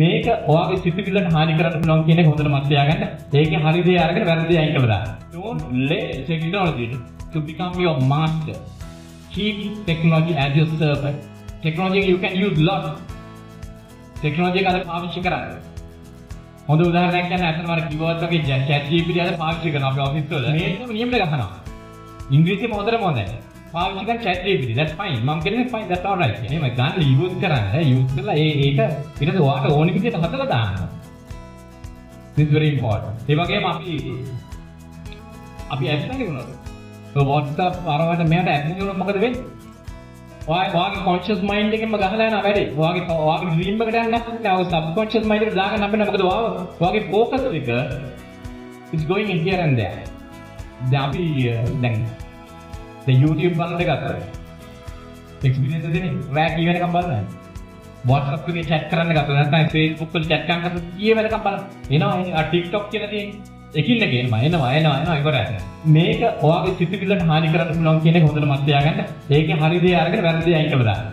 මේක ඔයාගේ සිතුවිල්ලට හානි කරන්න පුළුවන් කියන එක හොඳට මතක තියාගන්න. ඒකේ හරි දේ අරගෙන වැරදි දේ අයින් කරලා දාන්න. Don't let technology to become your master. Keep technology as your servant. Technology you can use lot. Technology එක අද පාවිච්චි කරන්න. හොඳ උදාහරණයක් ගන්න අතන මම කිව්වත් වගේ chat GPT අද පාවිච්චි කරනවා අපේ ඔෆිස් වල. මේකම නියම දෙයක් අහනවා. ඉංග්‍රීසියෙන් හොඳටම හොඳයි. පාවිච්චි කරන chat GPT that's fine. මම කියන්නේ fine that's all right. එහෙම ගන්න use කරන්න. use කරලා ඒක ඊට පස්සේ ඔයාට ඕන විදිහට හදලා දාන්න. This is very important. ඒ වගේම අපි apps එකේ වුණා. WhatsApp අරවට මෙයාට app එකේ වුණා මොකද වෙන්නේ? ඔයාගේ conscious mind එකෙන්ම ගහලා යනවා වැඩේ. ඔයාගේ dream එකට යන්නේ නැහැ. ඔය subconscious mind එකට දාගන්න හම්බෙන්නේ මොකද ඔයාගේ focus එක is going in here and there. දැන් අපි දැන් YouTube බලන එක අතර experience දෙන්නේ රෑ කී වෙනකම් බලන්නේ. WhatsApp එකේ chat කරන්න ගත්තා. නැත්නම් Facebook වල chat කරන්න ගත්තා. කී වෙනකම් බලන්න. එනවා TikTok කියලා තියෙන්නේ. එකින් එක එනවා ඉවරයි. මේක ඔයාගේ සිතුවිල්ලට හානි කරන්න පුළුවන් කියන එක හොඳට මතක තියාගන්න. ඒකේ හරි දේ අරගෙන වැරදි දේ අයින් කරලා දාන්න.